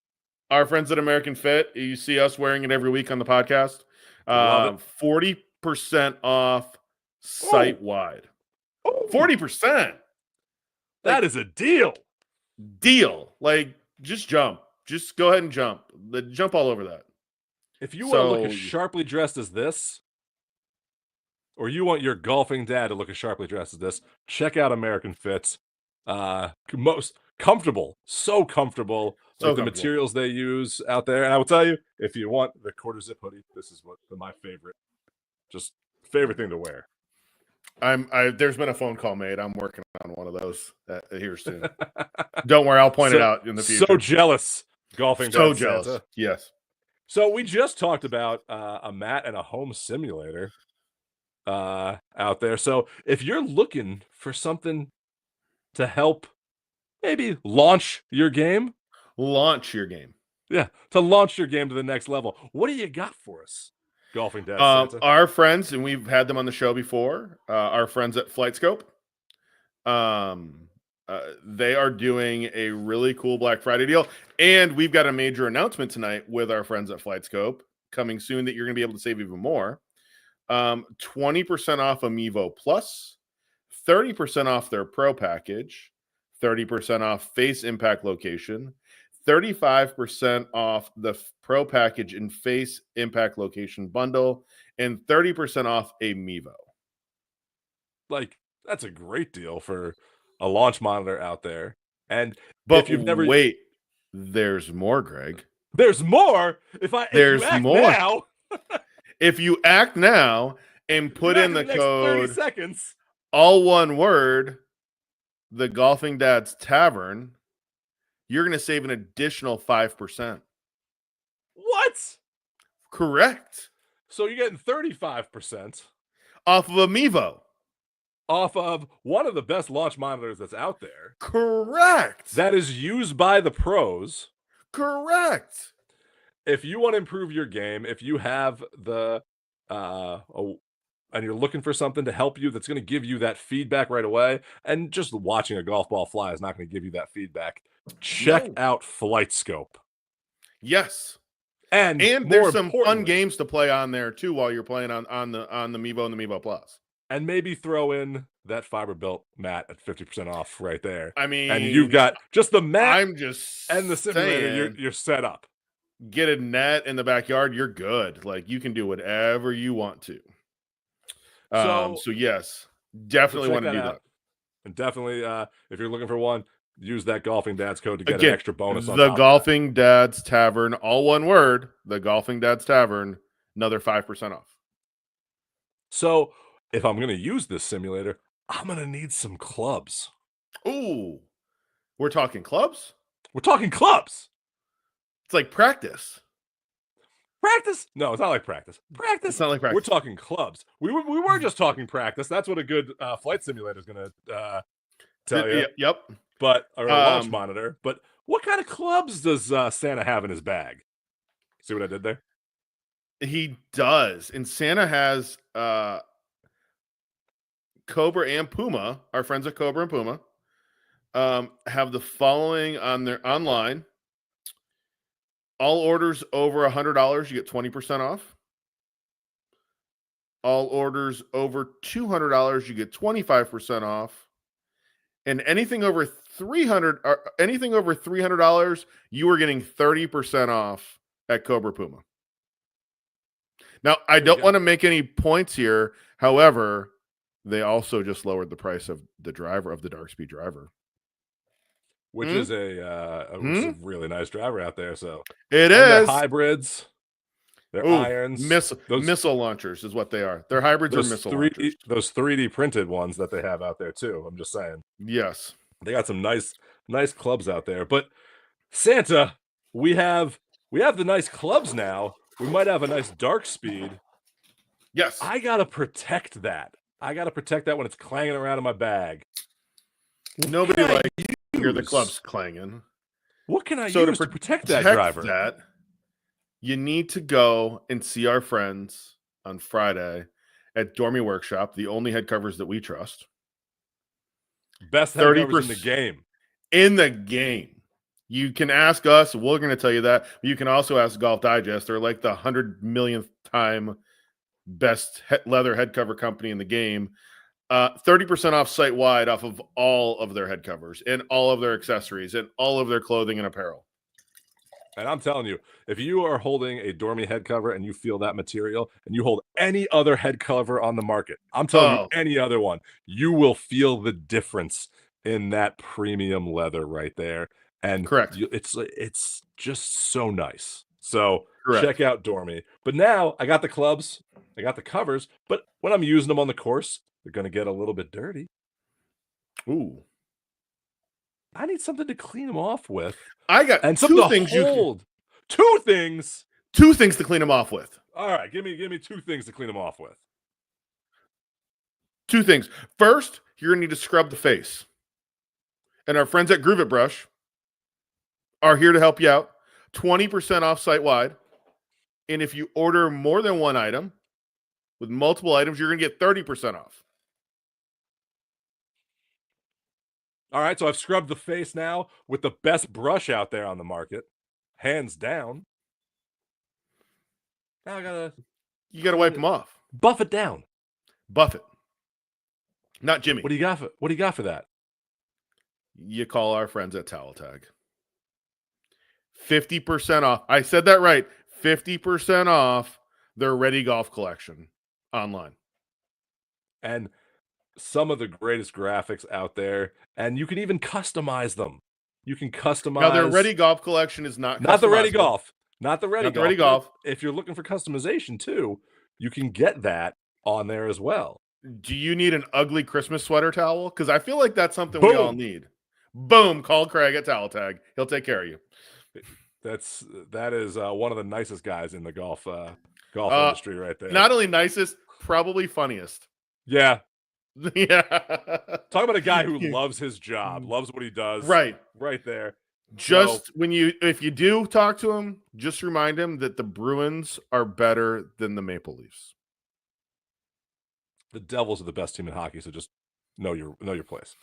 our friends at American Fit, you see us wearing it every week on the podcast. Love it. 40% off site wide. 40%. That is a deal. Deal. Like, just jump. Just go ahead and jump. Jump all over that. If you want to look as sharply dressed as this, or you want your golfing dad to look as sharply dressed as this, check out American Fit. Most comfortable, so comfortable. So The materials they use out there. And I will tell you, if you want the quarter zip hoodie, this is my favorite, just favorite thing to wear. There's been a phone call made. I'm working on one of those here soon. Don't worry, I'll point it out in the future. So jealous, golfing. So dad jealous. Santa. Yes. So we just talked about a mat and a home simulator out there. So if you're looking for something to help maybe launch your game. Yeah, to launch your game to the next level. What do you got for us, Golfing Dad Santa? Our friends, and we've had them on the show before, our friends at FlightScope. They are doing a really cool Black Friday deal. And we've got a major announcement tonight with our friends at FlightScope coming soon that you're going to be able to save even more. 20% off Amiivo Plus, 30% off their Pro package, 30% off Face Impact Location, 35% off the Pro package and Face Impact Location bundle, and 30% off a Mevo. Like, that's a great deal for a launch monitor out there. And but if you've never wait, there's more, Greg. There's more. If you act now, if you act now and put in the code 30 seconds, all one word, the Golfing Dad's Tavern, you're going to save an additional 5%. What? Correct. So you're getting 35% off of a Mevo. Off of one of the best launch monitors that's out there. Correct. That is used by the pros. Correct. If you want to improve your game, if you have the and you're looking for something to help you that's going to give you that feedback right away, and just watching a golf ball fly is not going to give you that feedback, check out FlightScope. Yes. And there's some fun games to play on there too while you're playing on the Mevo and the Mevo Plus. And maybe throw in that Fiberbuilt mat at 50% off right there. I mean, and you've got just the mat and the simulator, you're set up. Get a net in the backyard, you're good. Like, you can do whatever you want to. So yes, definitely want to do that. And definitely, if you're looking for one, use that Golfing Dads code to get Again, an extra bonus on the top of Golfing Dads Tavern, all one word, the Golfing Dads Tavern, another 5% off. So if I'm going to use this simulator, I'm going to need some clubs. Ooh, we're talking clubs? We're talking clubs. It's like practice. Practice? No, it's not like practice. Practice? It's not like practice. We're talking clubs. We were just talking practice. That's what a good flight simulator is going to tell you. Yep. But or a launch monitor. But what kind of clubs does Santa have in his bag? See what I did there? He does. And Santa has Cobra and Puma, our friends at Cobra and Puma, have the following on their online. All orders over $100, you get 20% off. All orders over $200, you get 25% off. And anything over $300, you are getting 30% off at Cobra Puma. Now, I don't want to make any points here. However, they also just lowered the price of the driver, of the Dark Speed driver. Which is a really nice driver out there. So it they're is hybrids. They're irons. Missile launchers is what they are. They're hybrids or missile launchers. Those 3D printed ones that they have out there too. I'm just saying. Yes. They got some nice clubs out there. But Santa, we have the nice clubs now. We might have a nice Dark Speed. Yes. I gotta protect that. I gotta protect that when it's clanging around in my bag. Nobody likes to hear the clubs clanging. What can I use to protect that driver? You need to go and see our friends on Friday at Dormy Workshop, the only head covers that we trust. Best head covers in the game. In the game. You can ask us. We're going to tell you that. But you can also ask Golf Digest. They're like the 100 millionth time best leather head cover company in the game. 30% off site wide off of all of their head covers and all of their accessories and all of their clothing and apparel. And I'm telling you, if you are holding a Dormy head cover and you feel that material and you hold any other head cover on the market, I'm telling you, any other one, you will feel the difference in that premium leather right there. And correct. It's just so nice. So check out Dormy. But now I got the clubs, I got the covers, but when I'm using them on the course, they're going to get a little bit dirty. Ooh. I need something to clean them off with. I got two things you hold. Two things to clean them off with. All right, give me two things to clean them off with. Two things. First, you're going to need to scrub the face. And our friends at Groove It Brush are here to help you out. 20% off site wide. And if you order more than one item, with multiple items, you're going to get 30% off. All right, so I've scrubbed the face now with the best brush out there on the market, hands down. Now you gotta wipe them off. Buff it down. Buff it. Not Jimmy. What do you got for that? You call our friends at Towel Tag. 50% off. I said that right. 50% off their Ready Golf collection online. And some of the greatest graphics out there, and you can even customize them. You can customize. Now, their Ready Golf collection is not the Ready Golf. Not the Ready Golf. If you're looking for customization too, you can get that on there as well. Do you need an ugly Christmas sweater towel? Because I feel like that's something we all need. Boom. Call Craig at Towel Tag. He'll take care of you. That is one of the nicest guys in the golf industry right there. Not only nicest, probably funniest. Yeah. Yeah. Talk about a guy who loves his job, loves what he does. Right there. Just if you do talk to him, just remind him that the Bruins are better than the Maple Leafs. The Devils are the best team in hockey, so just know your place.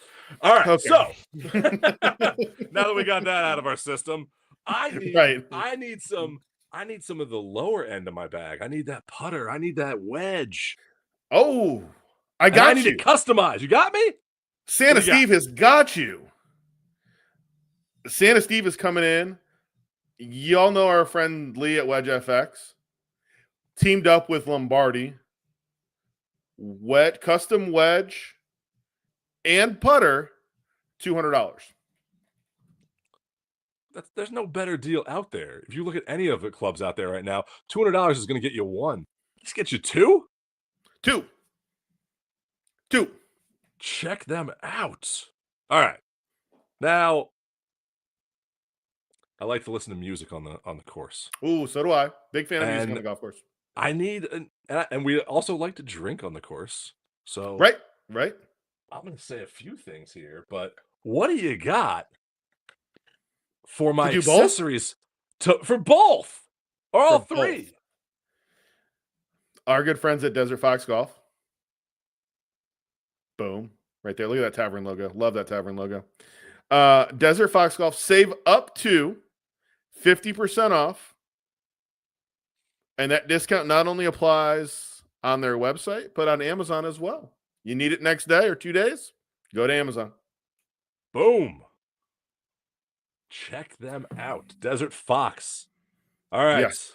All right. Okay. So now that we got that out of our system, I need some of the lower end of my bag. I need that putter. I need that wedge. Oh, I need to customize. You got me? Santa Steve has got you. Santa Steve is coming in. Y'all know our friend Lee at Wedge FX. Teamed up with Lombardi. Custom wedge and putter, $200. there's no better deal out there. If you look at any of the clubs out there right now, $200 is going to get you one. Let's get you two. Check them out. All right. Now, I like to listen to music on the course. Ooh, so do I. Big fan of music on the golf course. I need, and we also like to drink on the course. So Right. I'm going to say a few things here, but what do you got for my do both? accessories for both or all For three? both. Our good friends at Desert Fox Golf. Boom. Right there. Look at that Tavern logo. Love that Tavern logo. Desert Fox Golf, save up to 50% off. And that discount not only applies on their website, but on Amazon as well. You need it next day or 2 days? Go to Amazon. Boom. Check them out. Desert Fox. All right. Yes.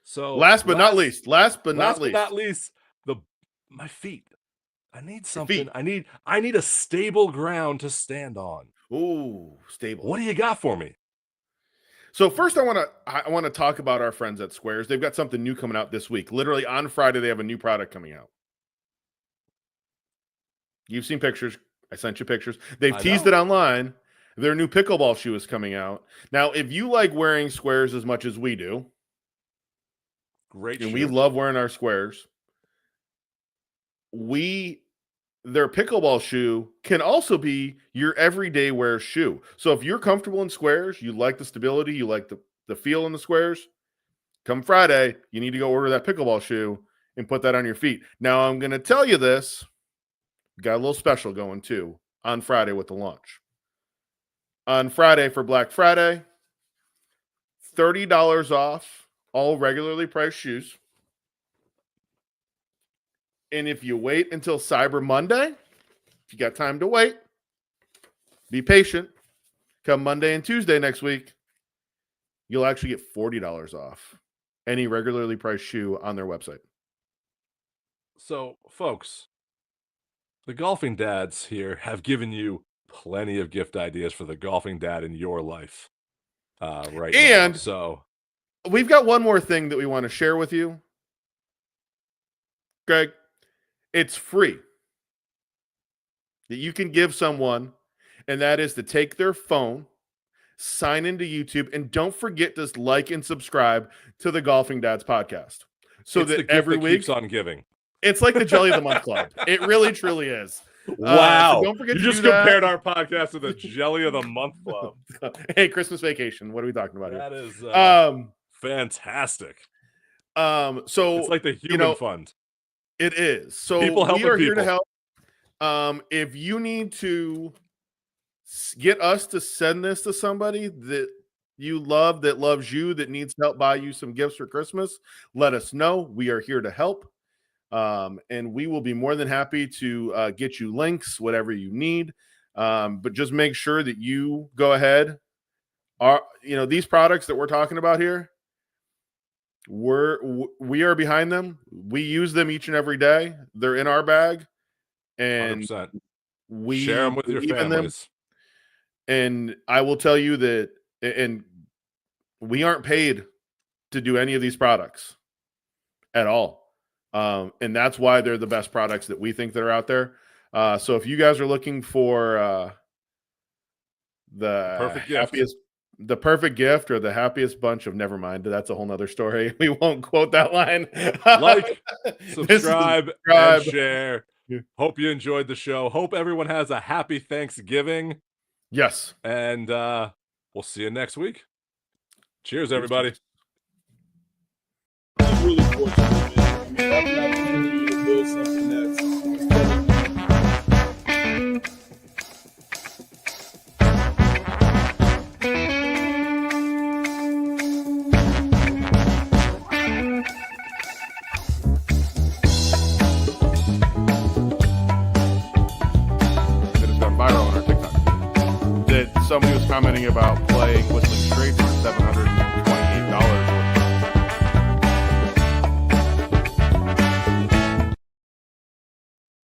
So Last but not least, my feet. I need something. I need a stable ground to stand on. Ooh, stable. What do you got for me? So first I want to talk about our friends at Squares. They've got something new coming out this week. Literally on Friday they have a new product coming out. You've seen pictures. I sent you pictures. They've teased it online. Their new pickleball shoe is coming out. Now, if you like wearing Squares as much as we do, great, and we love wearing our Squares, their pickleball shoe can also be your everyday wear shoe. So if you're comfortable in Squares, you like the stability, you like the feel in the Squares, come Friday, you need to go order that pickleball shoe and put that on your feet. Now, I'm going to tell you this. Got a little special going too on Friday with the launch. On Friday for Black Friday, $30 off all regularly priced shoes. And if you wait until Cyber Monday, if you got time to wait, be patient. Come Monday and Tuesday next week, you'll actually get $40 off any regularly priced shoe on their website. So, folks, the golfing dads here have given you plenty of gift ideas for the golfing dad in your life right now. So we've got one more thing that we want to share with you. Greg, it's free that you can give someone, and that is to take their phone, sign into YouTube, and don't forget to like and subscribe to the Golfing Dads podcast. So it's that every week keeps on giving. It's like the Jelly of the Month Club. It really, truly is. Wow. So don't forget you to just do that. compared our podcast to the Jelly of the Month Club. Hey, Christmas vacation. What are we talking about that here? That is fantastic. So it's like the human fund. It is. So people helping we are people. Here to help. If you need to get us to send this to somebody that you love, that loves you, that needs help buy you some gifts for Christmas, let us know. We are here to help. And we will be more than happy to get you links, whatever you need. But just make sure that you go ahead. These products that we're talking about here, we are behind them. We use them each and every day. They're in our bag, and 100%. we share them with your families. And I will tell you that, and we aren't paid to do any of these products at all. And that's why they're the best products that we think that are out there. So if you guys are looking for the perfect gift or the happiest bunch of, never mind, that's a whole nother story. We won't quote that line. Like, subscribe, and share. Yeah. Hope you enjoyed the show. Hope everyone has a happy Thanksgiving. Yes. And we'll see you next week. Cheers, everybody. I'm really fortunate, man. I mean, having the opportunity to build something that's viral on our TikTok that somebody was commenting about playing Whistling Straits for 700.